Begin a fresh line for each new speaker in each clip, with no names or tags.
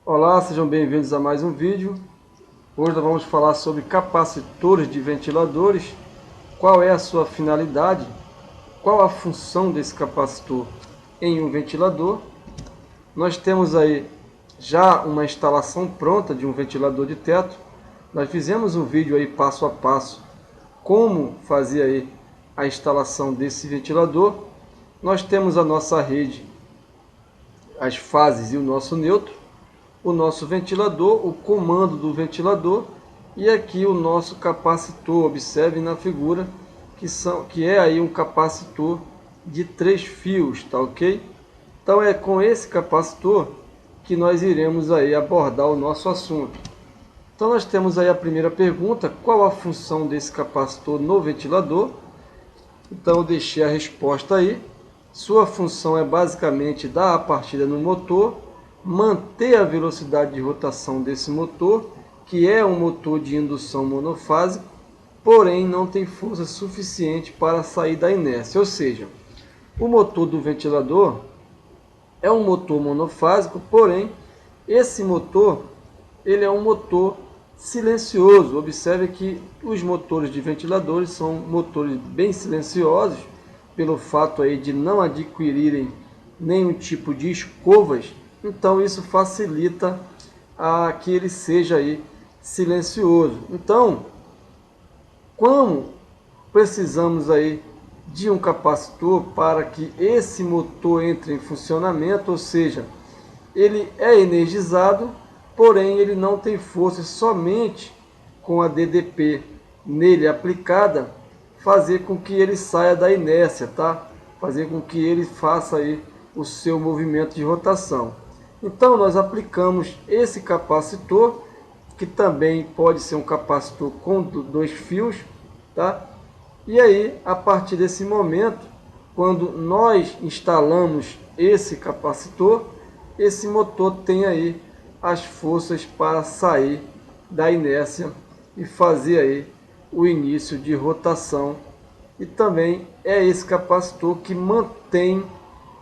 Olá, sejam bem-vindos a mais um vídeo. Hoje nós vamos falar sobre capacitores de ventiladores, qual é a sua finalidade, qual a função desse capacitor em um ventilador. Nós temos aí já uma instalação pronta de um ventilador de teto. Nós fizemos um vídeo aí passo a passo como fazer aí a instalação desse ventilador. Nós temos a nossa rede, as fases e o nosso neutro, o nosso ventilador, o comando do ventilador e aqui o nosso capacitor. Observe na figura que é aí um capacitor de 3 fios, tá ok? Então é com esse capacitor que nós iremos aí abordar o nosso assunto. Então nós temos aí a primeira pergunta: qual a função desse capacitor no ventilador? Então eu deixei a resposta aí. Sua função é basicamente dar a partida no motor, manter a velocidade de rotação desse motor, que é um motor de indução monofásico, porém não tem força suficiente para sair da inércia. Ou seja, o motor do ventilador é um motor monofásico, porém esse motor ele é um motor silencioso. Observe que os motores de ventiladores são motores bem silenciosos, pelo fato aí de não adquirirem nenhum tipo de escovas. Então isso facilita que ele seja aí silencioso. Então, como precisamos aí de um capacitor para que esse motor entre em funcionamento, ou seja, ele é energizado, porém ele não tem força, somente com a DDP nele aplicada fazer com que ele saia da inércia, tá? Fazer com que ele faça aí o seu movimento de rotação. Então nós aplicamos esse capacitor, que também pode ser um capacitor com 2 fios, tá? E aí, a partir desse momento, quando nós instalamos esse capacitor, esse motor tem aí as forças para sair da inércia e fazer aí o início de rotação. E também é esse capacitor que mantém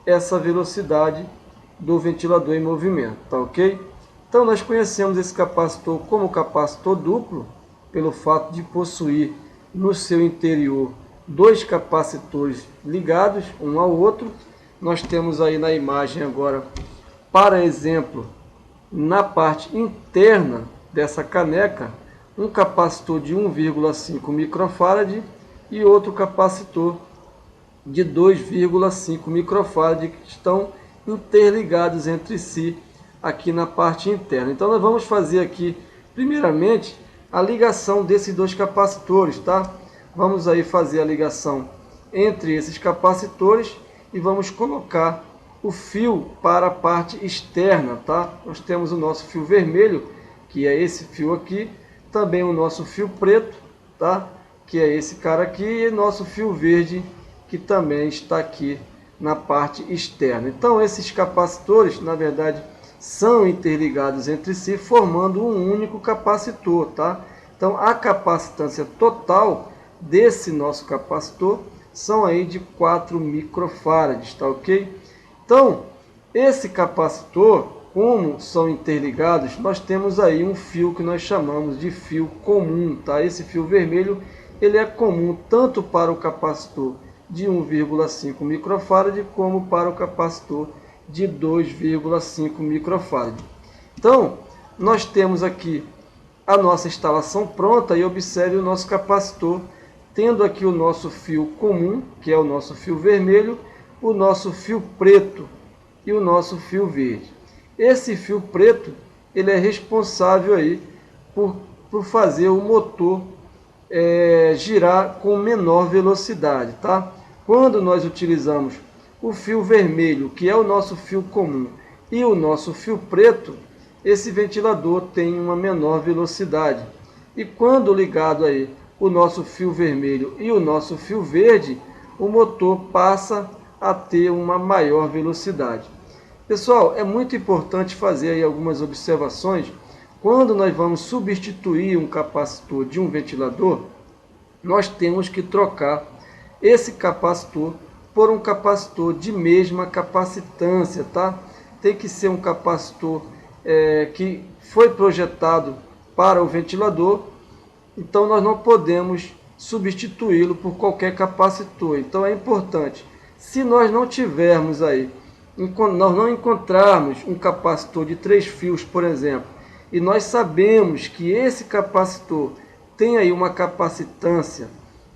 essa velocidade do ventilador em movimento, tá ok? Então nós conhecemos esse capacitor como capacitor duplo, pelo fato de possuir no seu interior 2 capacitores ligados um ao outro. Nós temos aí na imagem agora, para exemplo, na parte interna dessa caneca, um capacitor de 1,5 microfarad e outro capacitor de 2,5 microfarad que estão interligados entre si aqui na parte interna. Então nós vamos fazer aqui primeiramente a ligação desses 2 capacitores, tá? Vamos aí fazer a ligação entre esses capacitores e vamos colocar o fio para a parte externa, tá? Nós temos o nosso fio vermelho, que é esse fio aqui, também o nosso fio preto, tá? Que é esse cara aqui, e nosso fio verde, que também está aqui na parte externa. Então esses capacitores, na verdade, são interligados entre si, formando um único capacitor, tá? Então a capacitância total desse nosso capacitor são aí de 4 microfarads, tá ok? Então, esse capacitor, como são interligados, nós temos aí um fio que nós chamamos de fio comum, tá? Esse fio vermelho, ele é comum tanto para o capacitor de 1,5 microfarad como para o capacitor de 2,5 microfarad. Então, nós temos aqui a nossa instalação pronta e observe o nosso capacitor, tendo aqui o nosso fio comum, que é o nosso fio vermelho, o nosso fio preto e o nosso fio verde. Esse fio preto, ele é responsável aí por fazer o motor girar com menor velocidade, tá? Quando nós utilizamos o fio vermelho, que é o nosso fio comum, e o nosso fio preto, esse ventilador tem uma menor velocidade. E quando ligado aí o nosso fio vermelho e o nosso fio verde, o motor passa a ter uma maior velocidade. Pessoal, é muito importante fazer aí algumas observações. Quando nós vamos substituir um capacitor de um ventilador, nós temos que trocar esse capacitor por um capacitor de mesma capacitância, tá? Tem que ser um capacitor que foi projetado para o ventilador, então nós não podemos substituí-lo por qualquer capacitor. Então é importante, se nós não tivermos aí, nós não encontrarmos um capacitor de 3 fios, por exemplo, e nós sabemos que esse capacitor tem aí uma capacitância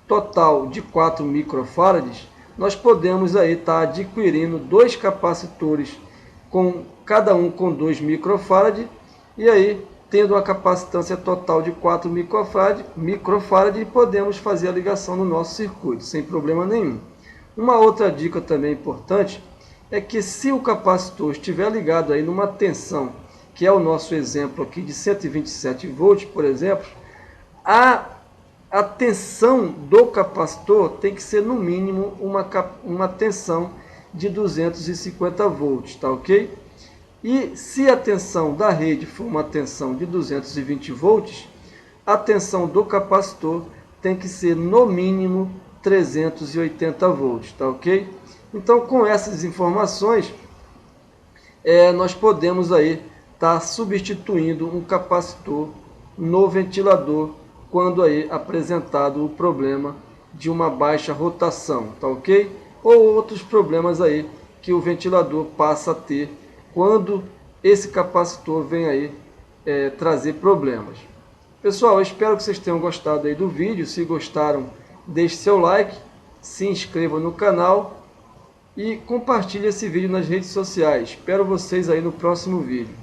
total de 4 microfarads, nós podemos aí estar adquirindo 2 capacitores, cada um com 2 microfarads, e aí tendo uma capacitância total de 4 microfarads, e podemos fazer a ligação no nosso circuito, sem problema nenhum. Uma outra dica também importante é que se o capacitor estiver ligado aí numa tensão, que é o nosso exemplo aqui de 127 volts, por exemplo, a tensão do capacitor tem que ser no mínimo uma tensão de 250 volts, tá ok? E se a tensão da rede for uma tensão de 220 volts, a tensão do capacitor tem que ser no mínimo 380 volts, tá ok? Então, com essas informações, nós podemos aí estar substituindo um capacitor no ventilador quando aí apresentado o problema de uma baixa rotação, tá ok? Ou outros problemas aí que o ventilador passa a ter quando esse capacitor vem aí trazer problemas. Pessoal, eu espero que vocês tenham gostado aí do vídeo. Se gostaram, deixe seu like, se inscreva no canal e compartilhe esse vídeo nas redes sociais. Espero vocês aí no próximo vídeo.